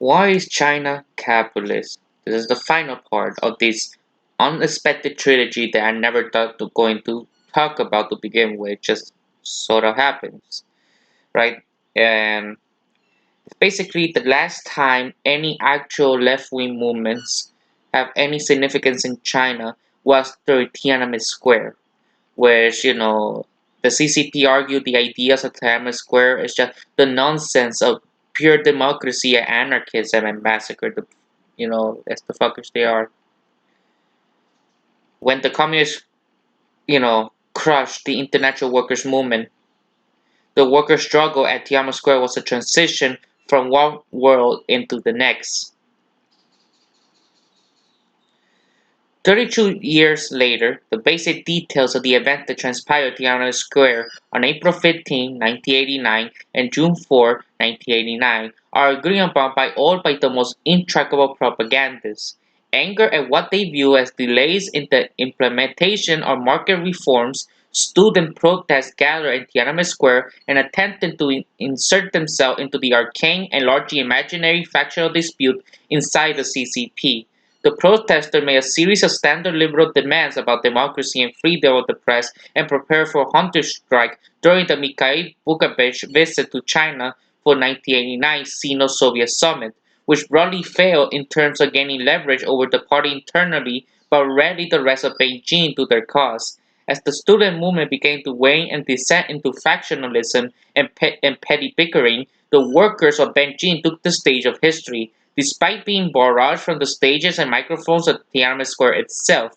Why is China capitalist? This is the final part of this unexpected trilogy that I never thought to going to talk about to begin with. Just sort of happens, right? And it's basically the last time any actual left-wing movements have any significance in China was through Tiananmen Square, where the CCP argued the ideas of Tiananmen Square is just the nonsense of pure democracy and anarchism and massacre the as the fuckers they are. When the communists, crushed the international workers movement, the worker struggle at Tiananmen Square was a transition from one world into the next. 32 years later, the basic details of the event that transpired at Tiananmen Square on April 15, 1989 and June 4, 1989 are agreed upon by all by the most intractable propagandists. Anger at what they view as delays in the implementation of market reforms, student protests gathered in Tiananmen Square and attempted to insert themselves into the arcane and largely imaginary factional dispute inside the CCP. The protesters made a series of standard liberal demands about democracy and freedom of the press and prepared for a hunger strike during the Mikhail Bukhanovich visit to China for 1989 Sino-Soviet summit, which broadly failed in terms of gaining leverage over the party internally but rallied the rest of Beijing to their cause. As the student movement began to wane and descend into factionalism and petty bickering, the workers of Beijing took the stage of history, despite being barraged from the stages and microphones at Tiananmen Square itself.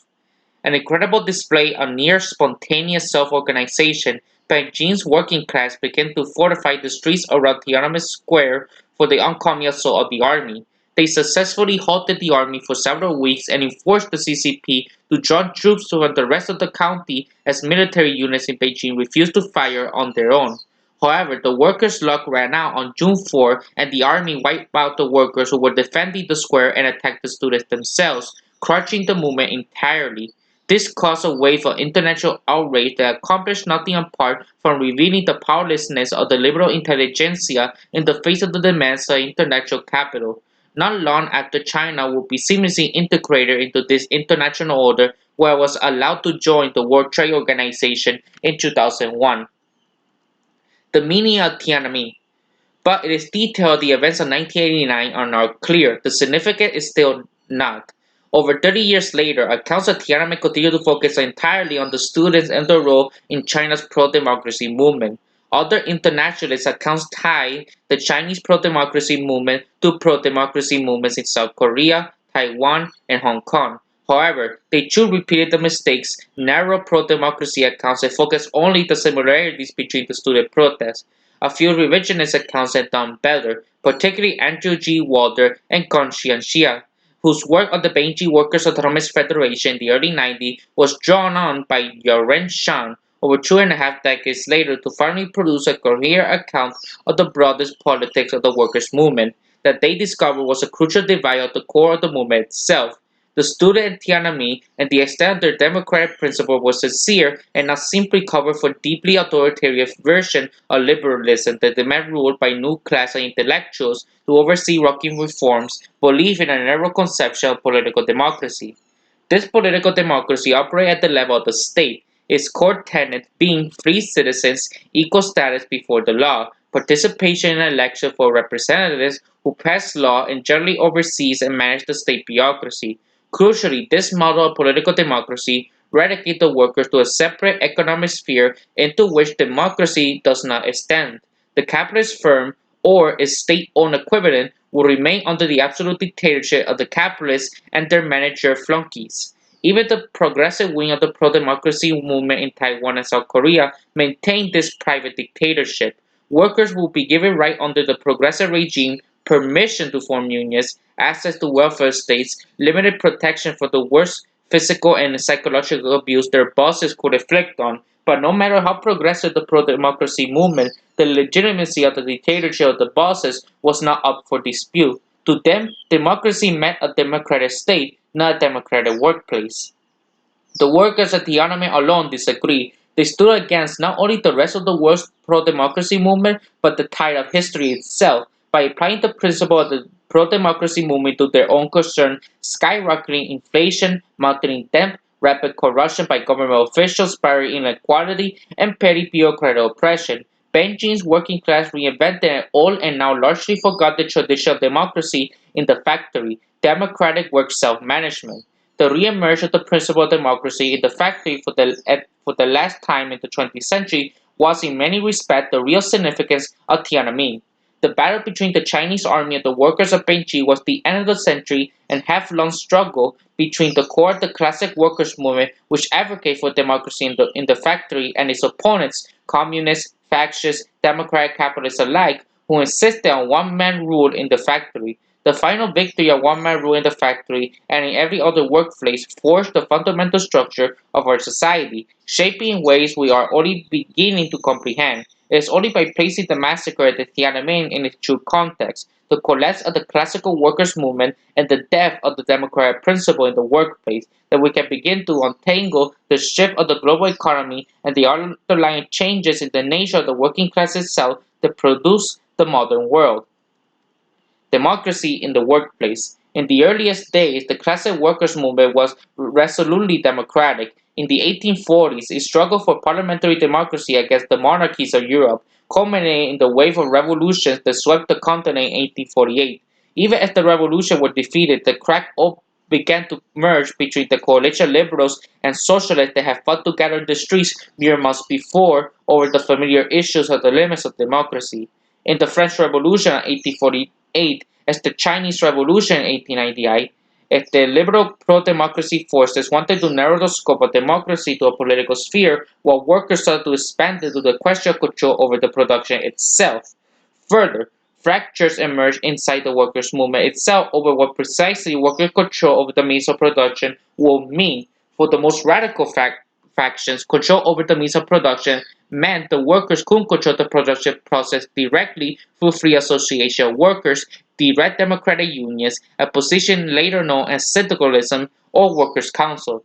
An incredible display of near spontaneous self-organization, Beijing's working class began to fortify the streets around Tiananmen Square for the oncoming assault of the army. They successfully halted the army for several weeks and enforced the CCP to draw troops from the rest of the county as military units in Beijing refused to fire on their own. However, the workers' luck ran out on June 4 and the army wiped out the workers who were defending the square and attacked the students themselves, crushing the movement entirely. This caused a wave of international outrage that accomplished nothing apart from revealing the powerlessness of the liberal intelligentsia in the face of the demands of international capital. Not long after China would be seamlessly integrated into this international order, where it was allowed to join the World Trade Organization in 2001. The meaning of Tiananmen, but it is detailed the events of 1989 are not clear. The significance is still not. Over 30 years later, accounts of Tiananmen continue to focus entirely on the students and their role in China's pro-democracy movement. Other internationalist accounts tie the Chinese pro-democracy movement to pro-democracy movements in South Korea, Taiwan, and Hong Kong. However, they too repeated the mistakes, narrow pro-democracy accounts and focus only the similarities between the student protests. A few revisionist accounts have done better, particularly Andrew G. Walder and Gongxian Xia, whose work on the Beijing Workers' Autonomous Federation in the early 90s was drawn on by Yaren Shan over 2.5 decades later to finally produce a coherent account of the broadest politics of the workers' movement that they discovered was a crucial divide at the core of the movement itself. The student in Tiananmen and the extent of their democratic principle was sincere and not simply covered for deeply authoritarian version of liberalism that demand ruled by new class of intellectuals to oversee rocking reforms, believe in a narrow conception of political democracy. This political democracy operates at the level of the state, its core tenet being free citizens, equal status before the law, participation in elections for representatives who pass law and generally oversees and manage the state bureaucracy. Crucially, this model of political democracy relegates the workers to a separate economic sphere into which democracy does not extend. The capitalist firm, or its state-owned equivalent, will remain under the absolute dictatorship of the capitalists and their manager flunkies. Even the progressive wing of the pro-democracy movement in Taiwan and South Korea maintain this private dictatorship. Workers will be given right under the progressive regime permission to form unions, access to welfare states, limited protection for the worst physical and psychological abuse their bosses could inflict on. But no matter how progressive the pro-democracy movement, the legitimacy of the dictatorship of the bosses was not up for dispute. To them, democracy meant a democratic state, not a democratic workplace. The workers at Tiananmen alone disagree. They stood against not only the rest of the world's pro-democracy movement, but the tide of history itself by applying the principle of the pro-democracy movement to their own concern, skyrocketing inflation, mounting debt, rapid corruption by government officials, spiraling inequality, and petty bureaucratic oppression. Beijing's working class reinvented an old and now largely forgot the tradition of democracy in the factory, democratic work self-management. The re-emerge of the principle of democracy in the factory for the last time in the 20th century was in many respects the real significance of Tiananmen. The battle between the Chinese army and the workers of Beijing was the end of the century and half-long struggle between the core of the classic workers' movement, which advocated for democracy in the factory, and its opponents, communists, fascists, democratic capitalists alike, who insisted on one-man rule in the factory. The final victory of one-man rule in the factory and in every other workplace forged the fundamental structure of our society, shaping in ways we are only beginning to comprehend. It is only by placing the massacre at the Tiananmen in its true context, the collapse of the classical workers' movement, and the death of the democratic principle in the workplace, that we can begin to untangle the shift of the global economy and the underlying changes in the nature of the working class itself that produce the modern world. Democracy in the workplace. In the earliest days, the classic workers' movement was resolutely democratic. In the 1840s, it struggled for parliamentary democracy against the monarchies of Europe, culminating in the wave of revolutions that swept the continent in 1848. Even as the revolution were defeated, the crack began to merge between the coalition liberals and socialists that had fought together in the streets mere months before over the familiar issues of the limits of democracy. In the French Revolution of 1848, as the Chinese Revolution in 1898, if the liberal pro-democracy forces wanted to narrow the scope of democracy to a political sphere, while workers sought to expand it to the question of control over the production itself. Further, fractures emerged inside the workers' movement itself over what precisely worker control over the means of production will mean. For the most radical factions, control over the means of production meant the workers couldn't control the production process directly through free association of workers, direct democratic unions, a position later known as syndicalism or workers' council.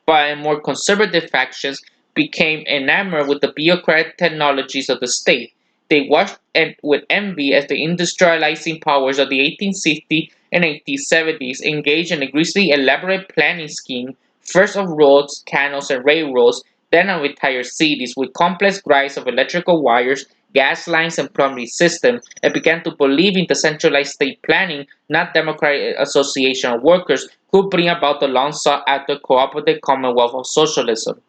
But more conservative factions became enamored with the bureaucratic technologies of the state. They watched with envy as the industrializing powers of the 1860s and 1870s engaged in a grisly elaborate planning scheme, first of roads, canals, and railroads, then of entire cities, with complex grids of electrical wires, gas lines, and plumbing systems, and began to believe in the centralized state planning, not democratic association of workers, could bring about the long sought after cooperative commonwealth of socialism.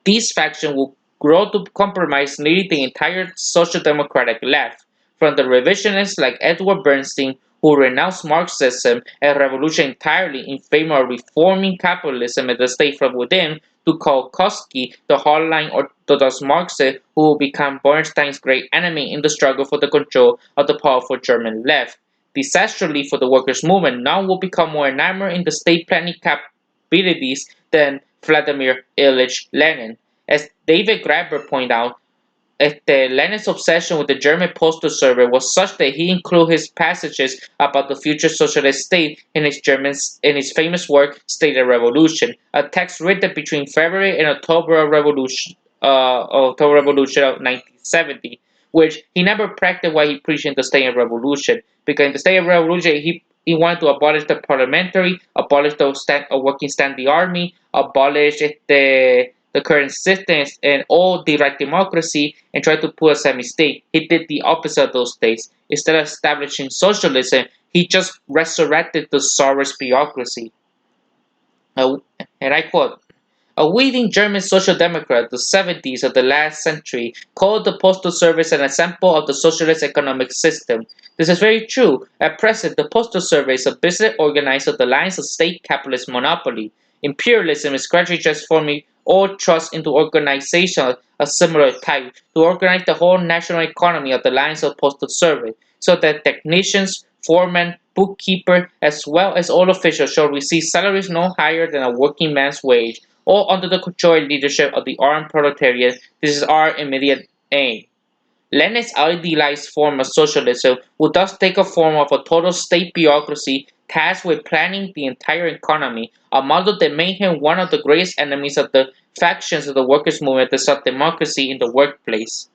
These factions would grow to compromise nearly the entire social democratic left, from the revisionists like Edward Bernstein, who renounced Marxism and revolution entirely in favor of reforming capitalism and the state from within, to Kolkowski, the hardline orthodox Marxist who would become Bernstein's great enemy in the struggle for the control of the powerful German left. Disastrously for the workers' movement, none will become more enamored in the state planning capabilities than Vladimir Ilyich Lenin. As David Graeber pointed out, Lenin's obsession with the German postal service was such that he included his passages about the future socialist state in his famous work State and Revolution, a text written between February and October Revolution of 1970, which he never practiced while he preached in the State and Revolution, because in the State and Revolution he wanted to abolish the parliamentary, abolish the working standing army, abolish the current system and all direct democracy and try to put a semi-state. He did the opposite of those states. Instead of establishing socialism, he just resurrected the Tsarist bureaucracy. Uh, and I quote, a leading German social democrat, the 70s of the last century, called the postal service an example of the socialist economic system. This is very true. At present, the postal service is a business organized on the lines of state capitalist monopoly. Imperialism is gradually transforming all trust into organizations of a similar type to organize the whole national economy of the lines of postal service, so that technicians, foremen, bookkeeper, as well as all officials shall receive salaries no higher than a working man's wage, all under the control and leadership of the armed proletariat. This is our immediate aim. Lenin's idealized form of socialism would thus take a form of a total state bureaucracy tasked with planning the entire economy, a model that made him one of the greatest enemies of the factions of the workers' movement that sought democracy in the workplace.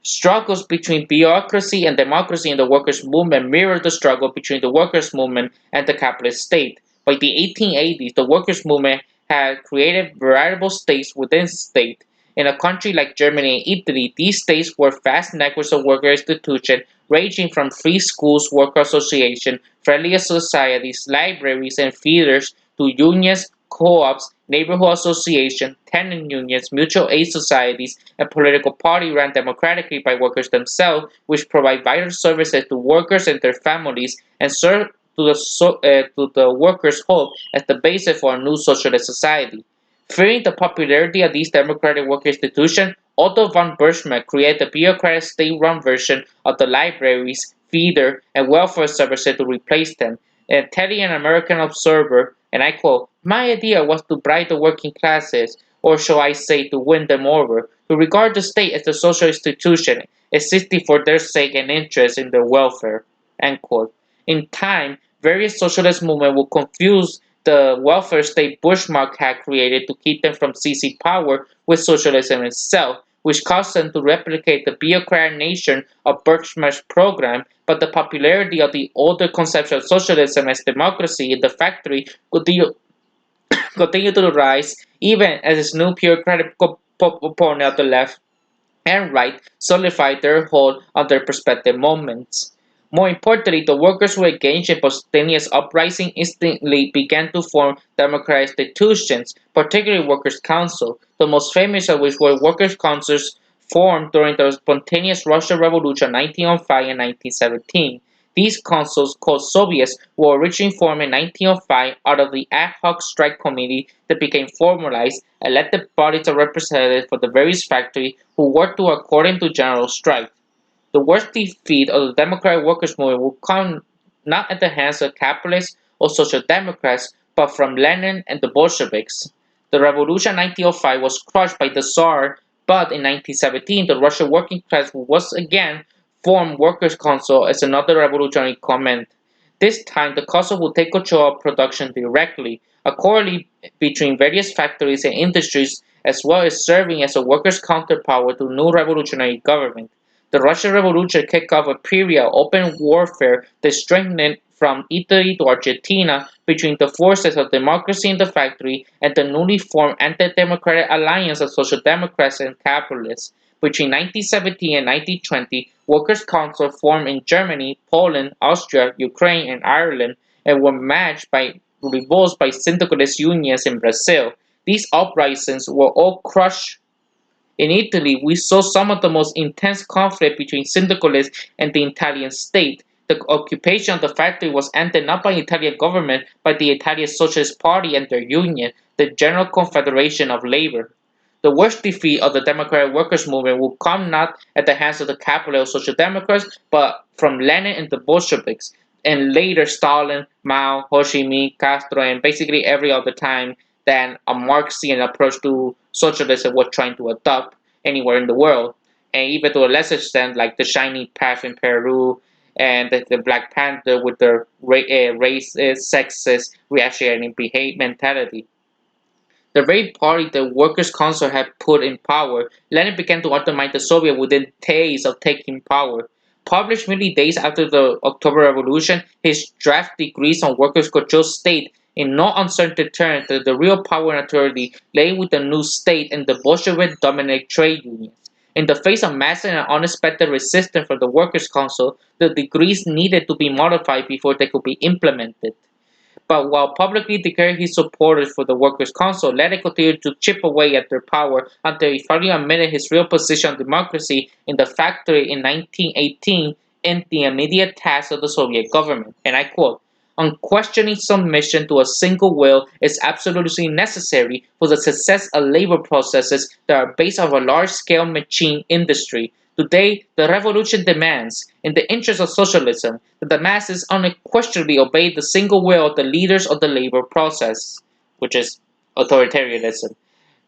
Struggles between bureaucracy and democracy in the workers' movement mirrored the struggle between the workers' movement and the capitalist state. By the 1880s, the workers' movement had created veritable states within state. In a country like Germany and Italy, these states were vast networks of worker institutions ranging from free schools, worker associations, friendly societies, libraries, and theaters to unions, co-ops, neighborhood associations, tenant unions, mutual aid societies, and political parties run democratically by workers themselves, which provide vital services to workers and their families and serve to the workers' hope as the basis for a new socialist society. Fearing the popularity of these democratic work institutions, Otto von Bismarck created the bureaucratic state-run version of the libraries, theater, and welfare services to replace them. And telling an American observer, and I quote, "My idea was to bribe the working classes, or shall I say to win them over, to regard the state as a social institution, existing for their sake and interest in their welfare." End quote. In time, various socialist movements will confuse the welfare state Bismarck had created to keep them from seizing power with socialism itself, which caused them to replicate the bureaucratic nature of Bismarck's program, but the popularity of the older conception of socialism as democracy in the factory continued to rise even as its new bureaucratic opponent of the left and right solidified their hold on their prospective movements. More importantly, the workers who engaged in spontaneous uprising instantly began to form democratic institutions, particularly workers' councils, the most famous of which were workers' councils formed during the spontaneous Russian Revolution of 1905 and 1917. These councils, called Soviets, were originally formed in 1905 out of the ad hoc strike committee that became formalized, elected bodies of representatives for the various factories who worked according to general strike. The worst defeat of the democratic workers' movement would come not at the hands of capitalists or social democrats, but from Lenin and the Bolsheviks. The revolution of 1905 was crushed by the Tsar, but in 1917 the Russian working class once again formed Workers' Council as another revolutionary command. This time the council would take control of production directly, accordingly between various factories and industries, as well as serving as a workers' counterpower to new revolutionary government. The Russian Revolution kicked off a period of open warfare that strengthened from Italy to Argentina between the forces of democracy in the factory and the newly formed anti-democratic alliance of social democrats and capitalists. Between 1917 and 1920, workers' councils formed in Germany, Poland, Austria, Ukraine, and Ireland, and were matched by revolts by syndicalist unions in Brazil. These uprisings were all crushed in Italy, we saw some of the most intense conflict between syndicalists and the Italian state. The occupation of the factory was ended not by the Italian government, but the Italian Socialist Party and their union, the General Confederation of Labor. The worst defeat of the democratic workers' movement will come not at the hands of the capitalist social democrats, but from Lenin and the Bolsheviks, and later Stalin, Mao, Ho Chi Minh, Castro, and basically every other time that a Marxian approach to socialism was trying to adopt anywhere in the world. And even to a lesser extent, like the Shining Path in Peru and the Black Panther with their racist, sexist, reactionary behavior mentality. The very party the Workers' Council had put in power, Lenin began to undermine the Soviet within days of taking power. Published merely days after the October Revolution, his draft decrees on workers' control state in no uncertain terms that the real power and authority lay with the new state and the Bolshevik-dominated trade unions. In the face of massive and unexpected resistance from the Workers' Council, the decrees needed to be modified before they could be implemented. But while publicly declaring his support for the Workers' Council, Lenin continued to chip away at their power until he finally admitted his real position on democracy in the factory in 1918 in the immediate task of the Soviet government. And I quote, "Unquestioning submission to a single will is absolutely necessary for the success of labor processes that are based on a large-scale machine industry. Today, the revolution demands, in the interest of socialism, that the masses unquestionably obey the single will of the leaders of the labor process," which is authoritarianism.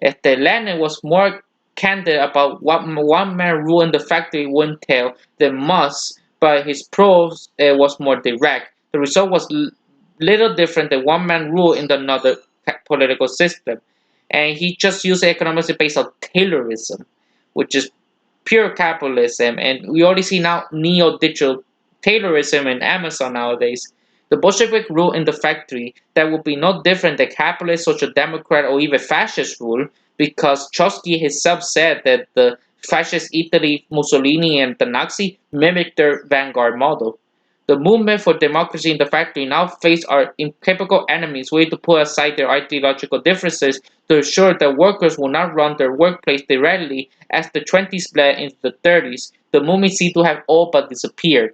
If the Lenin was more candid about what one man rule in the factory would entail than Musk, but his prose was more direct. The result was little different than one man rule in another political system. And he just used economics based on Taylorism, which is pure capitalism, and we already see now neo-digital Taylorism in Amazon nowadays. The Bolshevik rule in the factory that would be no different than capitalist, social democrat, or even fascist rule, because Trotsky himself said that the fascist Italy, Mussolini, and the Nazi mimicked their vanguard model. The movement for democracy in the factory now face our incapable enemies willing to put aside their ideological differences to ensure that workers will not run their workplace directly as the 20s bled into the 30s. The movement seemed to have all but disappeared,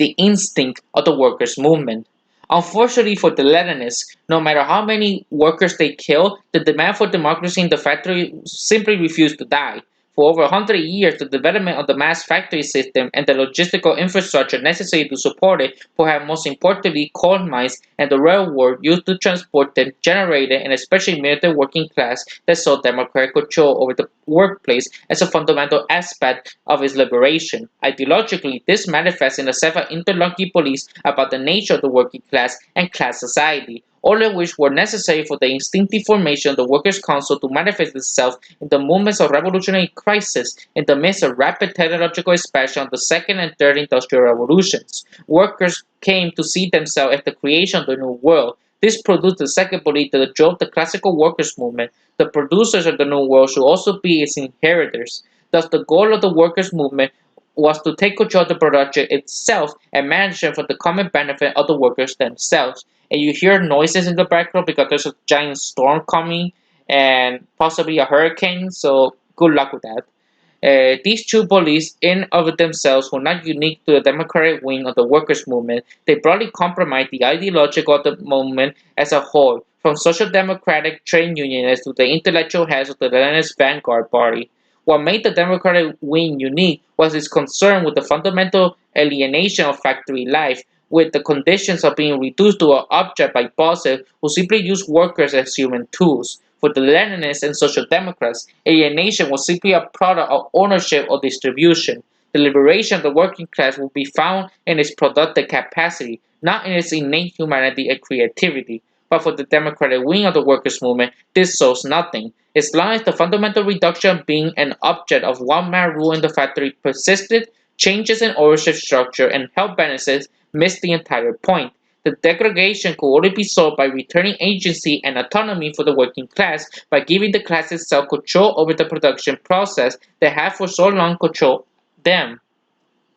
the instinct of the workers' movement. Unfortunately for the Leninists, no matter how many workers they kill, the demand for democracy in the factory simply refused to die. For over 100 years, the development of the mass factory system and the logistical infrastructure necessary to support it, perhaps most importantly coal mines and the railroad used to transport them, generated and especially military working class that saw democratic control over the workplace as a fundamental aspect of its liberation. Ideologically, this manifests in a set of interlocking beliefs about the nature of the working class and class society, all of which were necessary for the instinctive formation of the Workers' Council to manifest itself in the moments of revolutionary crisis in the midst of rapid technological expansion of the second and third industrial revolutions. Workers came to see themselves as the creation of the new world. This produced the second belief that drove the classical workers' movement. The producers of the new world should also be its inheritors. Thus, the goal of the workers' movement was to take control of the production itself and manage it for the common benefit of the workers themselves. And you hear noises in the background because there's a giant storm coming and possibly a hurricane, so good luck with that. These two beliefs, in of themselves, were not unique to the democratic wing of the workers' movement. They broadly compromised the ideology of the movement as a whole, from social democratic trade unionists to the intellectual heads of the Leninist vanguard party. What made the democratic wing unique was its concern with the fundamental alienation of factory life, with the conditions of being reduced to an object by bosses who simply use workers as human tools. For the Leninists and Social Democrats, alienation was simply a product of ownership or distribution. The liberation of the working class would be found in its productive capacity, not in its innate humanity and creativity. But for the democratic wing of the workers' movement, this solves nothing. As long as the fundamental reduction of being an object of one man rule in the factory persisted, changes in ownership structure and health benefits missed the entire point. The degradation could only be solved by returning agency and autonomy for the working class, by giving the class itself control over the production process that had for so long controlled them.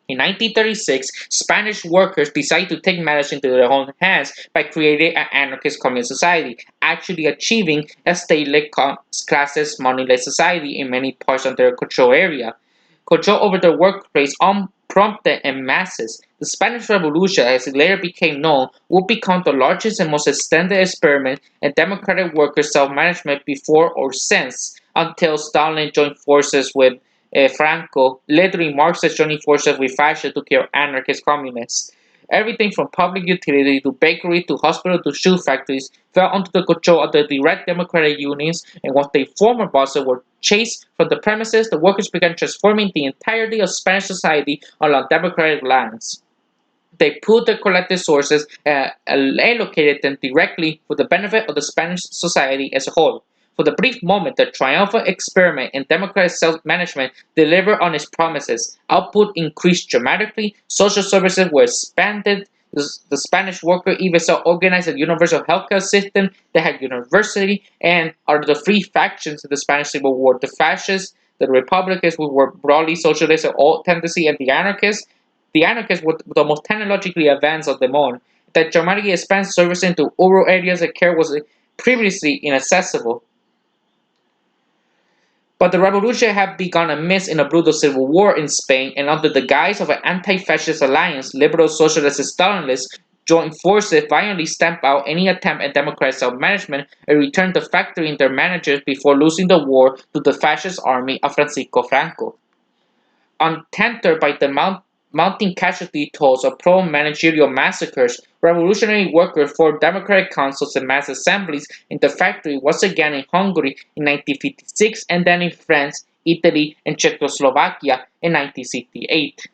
In 1936, Spanish workers decided to take matters into their own hands by creating an anarchist communist society, actually achieving a state-led classes moneyless society in many parts of their control area. Control over the workplace unprompted en masses. The Spanish Revolution, as it later became known, would become the largest and most extended experiment in democratic worker self-management before or since, until Stalin joined forces with Franco, literally Marxists joining forces with fascists to kill anarchist communists. Everything from public utility to bakery to hospital to shoe factories fell under the control of the direct democratic unions, and once their former bosses were chased from the premises, the workers began transforming the entirety of Spanish society along democratic lines. They pooled their collective sources and allocated them directly for the benefit of the Spanish society as a whole. For the brief moment, the triumphant experiment in democratic self-management delivered on its promises. Output increased dramatically, social services were expanded, the Spanish worker even saw organized a universal healthcare system that had university, and out of the three factions in the Spanish Civil War, the fascists, the Republicans, who were broadly socialist of all tendency, and the anarchists were the most technologically advanced of them all, that dramatically expanded services into rural areas that care was previously inaccessible. But the revolution had begun amiss in a brutal civil war in Spain, and under the guise of an anti-fascist alliance, liberal socialists and Stalinists joined forces violently stamped out any attempt at democratic self-management and returned the factory and their managers before losing the war to the fascist army of Francisco Franco. Untethered by the mounting casualty tolls of pro-managerial massacres, revolutionary workers formed democratic councils and mass assemblies in the factory once again in Hungary in 1956 and then in France, Italy, and Czechoslovakia in 1968.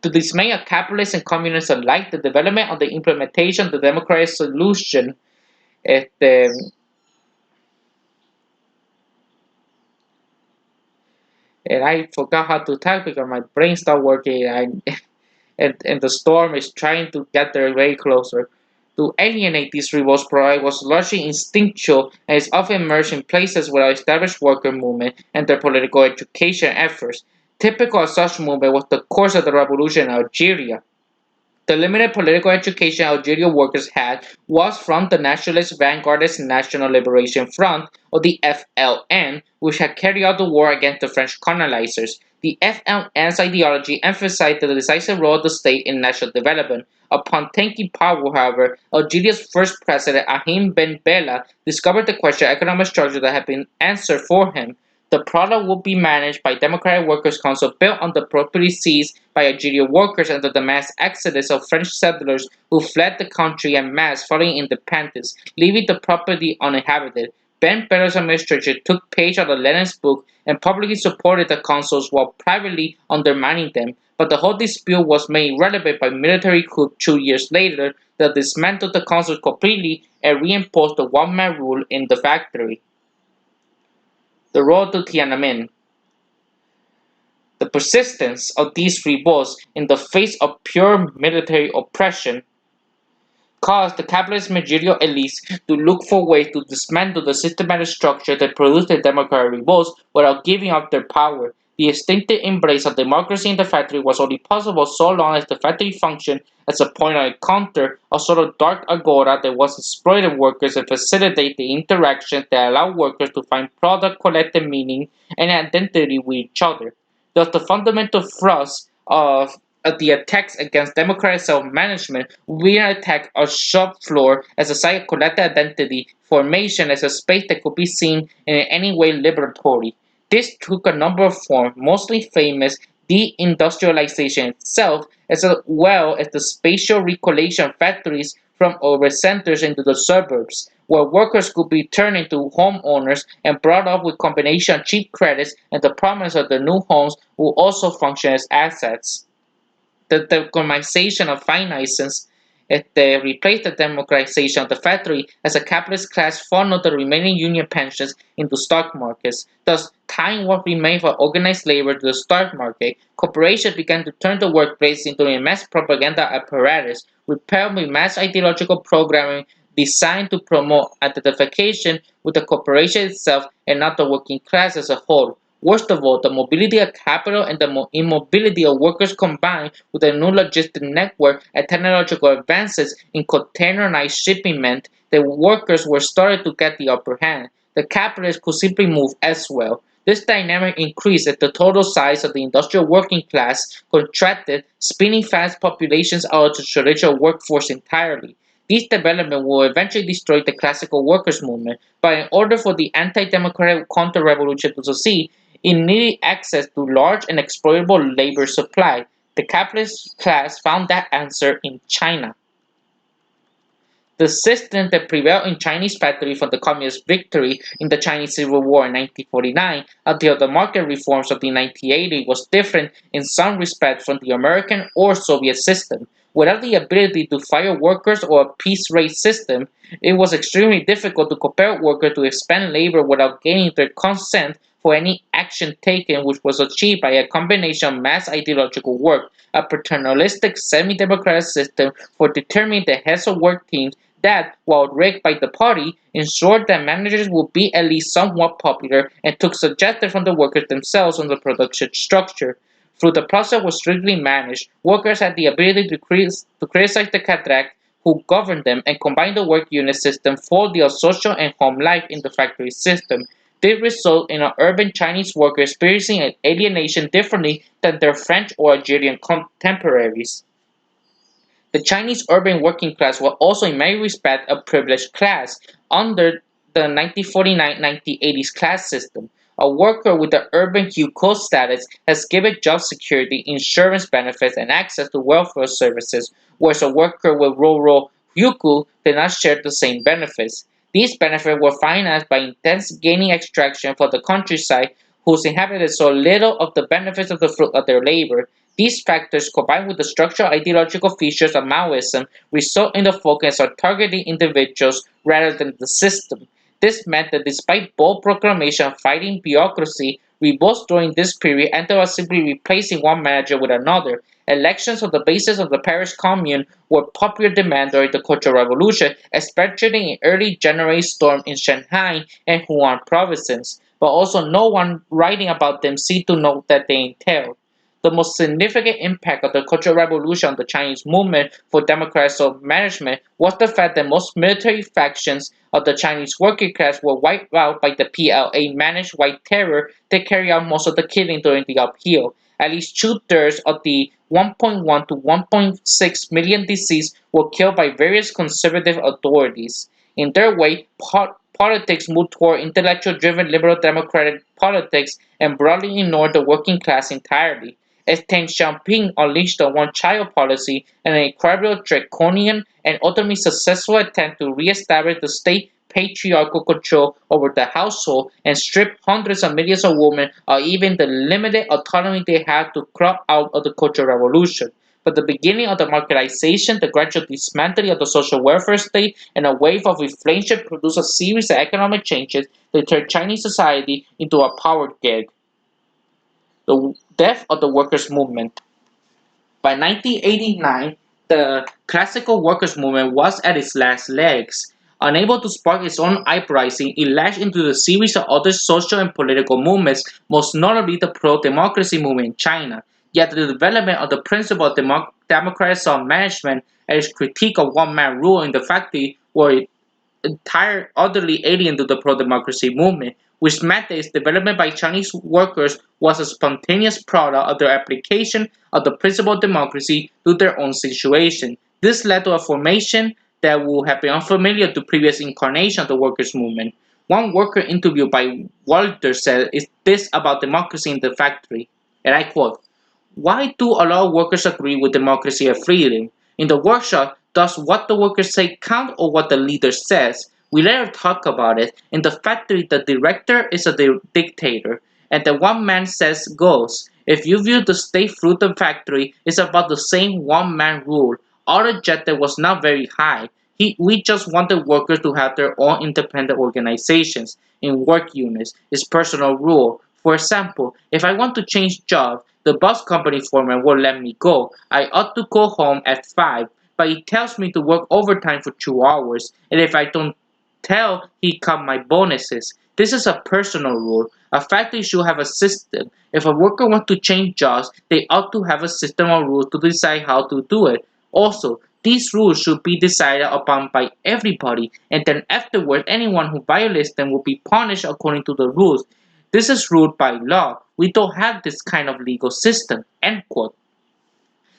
To dismay of capitalists and communists alike, the development of the implementation of the democratic solution este, And I forgot how to type because my brain stopped working. And the storm is trying to get there way closer. To alienate these rebels, pride was largely instinctual and is often emerged in places without established worker movement and their political education efforts. Typical of such movement was the course of the revolution in Algeria. The limited political education Algerian workers had was from the nationalist vanguardist National Liberation Front, or the FLN, which had carried out the war against the French colonizers. The FLN's ideology emphasized the decisive role of the state in national development. Upon taking power, however, Algeria's first president, Ahim Ben Bella, discovered the question of economic structure that had been answered for him. The product would be managed by Democratic Workers' Council built on the property seized by Algerian workers under the mass exodus of French settlers who fled the country en masse following independence, leaving the property uninhabited. Ben Bella's administration took page out of Lenin's book and publicly supported the councils while privately undermining them, but the whole dispute was made relevant by military coup 2 years later that dismantled the councils completely and reimposed the one-man rule in the factory. The road to Tiananmen. The persistence of these revolts in the face of pure military oppression caused the capitalist managerial elites to look for ways to dismantle the systematic structure that produced the democratic revolts without giving up their power. The instinctive embrace of democracy in the factory was only possible so long as the factory functioned as a point of encounter, a sort of dark agora that was exploited workers and facilitate the interactions that allowed workers to find product collective meaning and identity with each other. Thus, the fundamental thrust of the attacks against democratic self-management we attack a shop floor as a site of collective identity formation as a space that could be seen in any way liberatory. This took a number of forms, mostly famous deindustrialization itself, as well as the spatial recollection of factories from urban centers into the suburbs, where workers could be turned into homeowners and brought up with combination of cheap credits and the promise of the new homes will also function as assets. The democratization of finances replaced the democratization of the factory as a capitalist class funneled the remaining union pensions into stock markets. Thus, tying what remained for organized labor to the stock market, corporations began to turn the workplace into a mass propaganda apparatus, repelled with mass ideological programming designed to promote identification with the corporation itself and not the working class as a whole. Worst of all, the mobility of capital and the immobility of workers combined with a new logistic network and technological advances in containerized shipping meant that workers were starting to get the upper hand. The capitalists could simply move as well. This dynamic increased as the total size of the industrial working class contracted, spinning fast populations out of the traditional workforce entirely. These developments will eventually destroy the classical workers' movement, but in order for the anti-democratic counter-revolution to succeed, it needed access to large and exploitable labor supply. The capitalist class found that answer in China. The system that prevailed in Chinese factory from the communist victory in the Chinese Civil War in 1949 until the market reforms of the 1980s was different in some respects from the American or Soviet system. Without the ability to fire workers or a piece rate system, it was extremely difficult to compel workers to expend labor without gaining their consent for any action taken, which was achieved by a combination of mass ideological work, a paternalistic semi-democratic system for determining the heads of work teams that, while rigged by the party, ensured that managers would be at least somewhat popular and took suggestions from the workers themselves on the production structure. Through the process was strictly managed, workers had the ability to criticize the cadre who governed them and combine the work unit system for their social and home life in the factory system. This resulted in an urban Chinese worker experiencing alienation differently than their French or Algerian contemporaries. The Chinese urban working class was also in many respects a privileged class under the 1949-1980s class system. A worker with the urban hukou status has given job security, insurance benefits, and access to welfare services, whereas a worker with rural hukou did not share the same benefits. These benefits were financed by intense gaining extraction for the countryside, whose inhabitants saw little of the benefits of the fruit of their labor. These factors, combined with the structural ideological features of Maoism, result in the focus on targeting individuals rather than the system. This meant that despite bold proclamation fighting bureaucracy, revolts during this period ended up simply replacing one manager with another. Elections on the basis of the Paris Commune were popular demand during the Cultural Revolution, especially in early January storm in Shanghai and Hunan provinces, but also no one writing about them seemed to know that they entailed. The most significant impact of the Cultural Revolution on the Chinese movement for democratic self-management was the fact that most military factions of the Chinese working class were wiped out by the PLA-managed White Terror that carried out most of the killing during the upheaval. At least two-thirds of the 1.1 to 1.6 million deceased were killed by various conservative authorities. In their way, politics moved toward intellectual-driven liberal democratic politics and broadly ignored the working class entirely. As Deng Xiaoping unleashed the one-child policy, an incredible draconian and ultimately successful attempt to re-establish the state patriarchal control over the household and strip hundreds of millions of women of even the limited autonomy they had to crawl out of the Cultural Revolution. But the beginning of the marketization, the gradual dismantling of the social welfare state, and a wave of inflation produced a series of economic changes that turned Chinese society into a power gig. The death of the workers' movement. By 1989, the classical workers' movement was at its last legs. Unable to spark its own uprising, it latched into a series of other social and political movements, most notably the pro-democracy movement in China. Yet the development of the principle of democratic self-management and its critique of one-man rule in the factory were entire utterly alien to the pro-democracy movement, which meant that its development by Chinese workers was a spontaneous product of their application of the principle of democracy to their own situation. This led to a formation that would have been unfamiliar to previous incarnations of the workers' movement. One worker interviewed by Walter said is this about democracy in the factory, and I quote, why do a lot of workers agree with democracy and freedom? In the workshop, does what the workers say count or what the leader says? We later talk about it. In the factory, the director is a dictator, and the one man says goes. If you view the state through the factory, it's about the same one man rule. Our objective was not very high. We just wanted workers to have their own independent organizations in work units. It's personal rule. For example, if I want to change jobs, the bus company foreman won't let me go. I ought to go home at 5, but he tells me to work overtime for 2 hours, and if I don't tell, he cut my bonuses. This is a personal rule. A factory should have a system. If a worker wants to change jobs, they ought to have a system of rules to decide how to do it. Also, these rules should be decided upon by everybody, and then afterward, anyone who violates them will be punished according to the rules. This is ruled by law. We don't have this kind of legal system. End quote.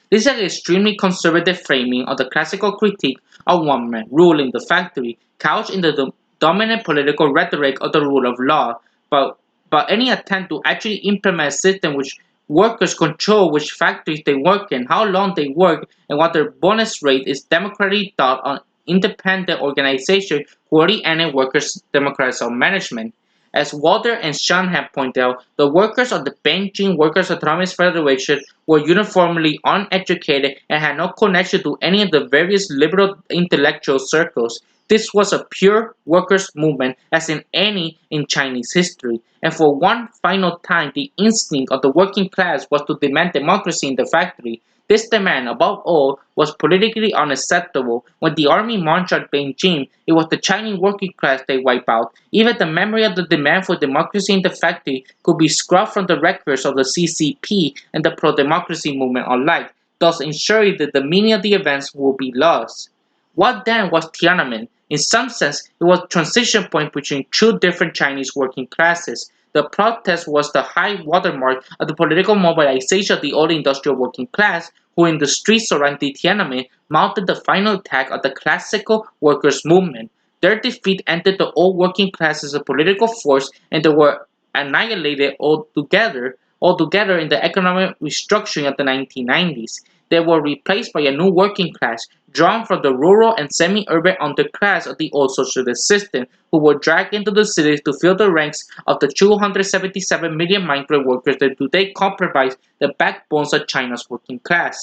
This is an extremely conservative framing of the classical critique of one-man rule in the factory, couched in the dominant political rhetoric of the rule of law. But, but any attempt to actually implement a system which workers control which factories they work in, how long they work, and what their bonus rate is democratically taught on independent organization who already ended workers' democratic self-management. As Walter and Sean have pointed out, the workers of the Beijing Workers' Autonomous Federation were uniformly uneducated and had no connection to any of the various liberal intellectual circles. This was a pure workers' movement as in any in Chinese history. And for one final time, the instinct of the working class was to demand democracy in the factory. This demand, above all, was politically unacceptable. When the army marched on Beijing, it was the Chinese working class they wiped out. Even the memory of the demand for democracy in the factory could be scrubbed from the records of the CCP and the pro-democracy movement alike, thus ensuring that the meaning of the events will be lost. What then was Tiananmen? In some sense, it was a transition point between two different Chinese working classes. The protest was the high watermark of the political mobilization of the old industrial working class, who in the streets surrounding Tiananmen mounted the final attack of the classical workers' movement. Their defeat ended the old working class as a political force, and they were annihilated altogether in the economic restructuring of the 1990s. They were replaced by a new working class, drawn from the rural and semi-urban underclass of the old socialist system, who were dragged into the cities to fill the ranks of the 277 million migrant workers that today comprise the backbones of China's working class.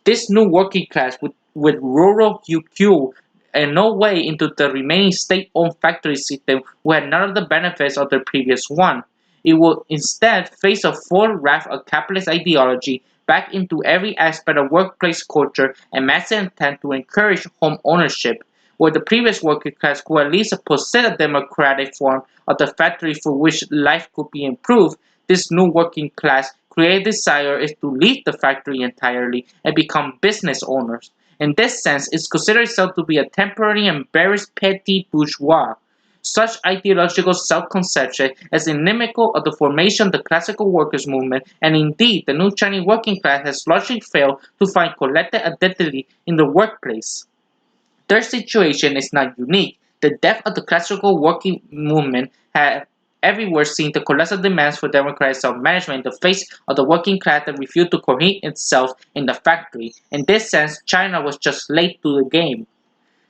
This new working class with rural hue in no way into the remaining state-owned factory system who had none of the benefits of the previous one. It will instead face a full raft of capitalist ideology back into every aspect of workplace culture and massive intent to encourage home ownership, where the previous working class could at least possess a democratic form of the factory for which life could be improved. This new working class creative desire is to leave the factory entirely and become business owners. In this sense, it considers itself to be a temporary and embarrassed petit bourgeois. Such ideological self-conception is inimical of the formation of the classical workers' movement, and indeed, the new Chinese working class has largely failed to find collective identity in the workplace. Their situation is not unique. The death of the classical working movement had everywhere seen the colossal demands for democratic self-management in the face of the working class that refused to cohere itself in the factory. In this sense, China was just late to the game.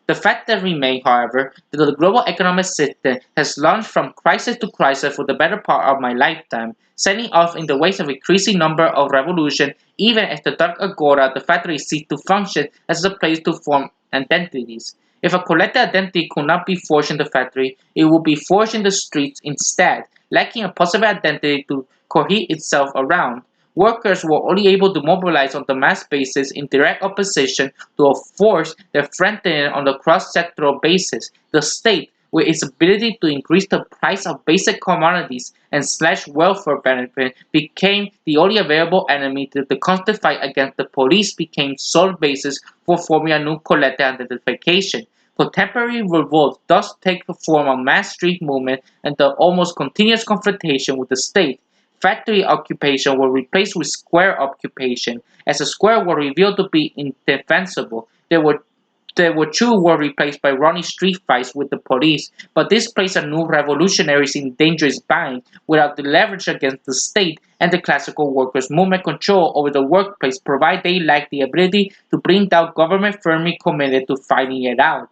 The fact that remains, however, that the global economic system has launched from crisis to crisis for the better part of my lifetime, setting off in the wake of increasing number of revolutions, even as the dark agora, the factory ceased to function as a place to form identities. If a collective identity could not be forged in the factory, it would be forged in the streets instead, lacking a possible identity to cohere itself around. Workers were only able to mobilize on the mass basis in direct opposition to a force that threatened on the cross-sectoral basis. The state, with its ability to increase the price of basic commodities and slash welfare benefits, became the only available enemy to the constant fight against the police became sole basis for forming a new collective identification. Contemporary revolts thus take the form of mass street movement and the almost continuous confrontation with the state. Factory occupation were replaced with square occupation, as the square were revealed to be indefensible. There were two were replaced by running street fights with the police, but this placed a new revolutionaries in dangerous bind without the leverage against the state and the classical workers' movement control over the workplace provided they lacked the ability to bring down government firmly committed to fighting it out.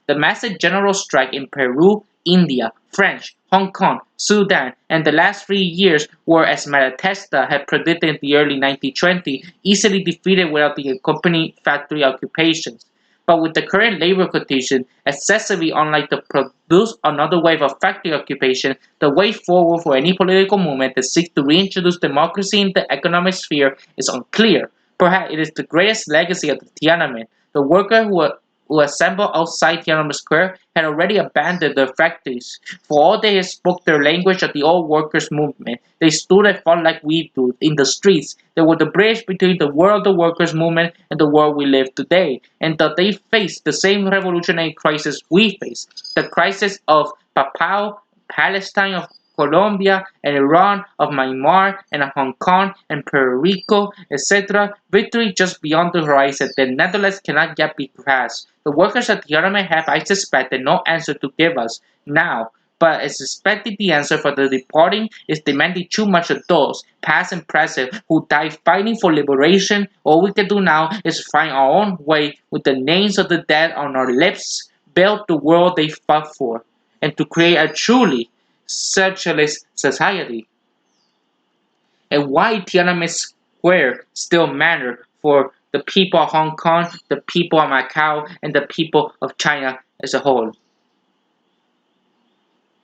The massive general strike in Peru, India, French, Hong Kong, Sudan, and the last 3 years were, as Malatesta had predicted in the early 1920s, easily defeated without the accompanying factory occupations. But with the current labor conditions excessively unlike to produce another wave of factory occupation, the way forward for any political movement that seeks to reintroduce democracy in the economic sphere is unclear. Perhaps it is the greatest legacy of the Tiananmen. The workers who assembled outside Tiananmen Square had already abandoned their factories. For all they spoke their language of the old workers' movement, they stood and fought like we do in the streets. They were the bridge between the world of the workers' movement and the world we live today, and that they faced the same revolutionary crisis we face, the crisis of Papua, Palestine, of Colombia and Iran, of Myanmar and Hong Kong and Puerto Rico, etc. Victory just beyond the horizon that nevertheless cannot yet be grasped. The workers at the government have, I suspect, no answer to give us now. But I suspect the answer for the departing is demanding too much of those, past and present, who died fighting for liberation. All we can do now is find our own way with the names of the dead on our lips, build the world they fought for, and to create a truly socialist society. And why Tiananmen Square still matter for the people of Hong Kong, the people of Macau, and the people of China as a whole.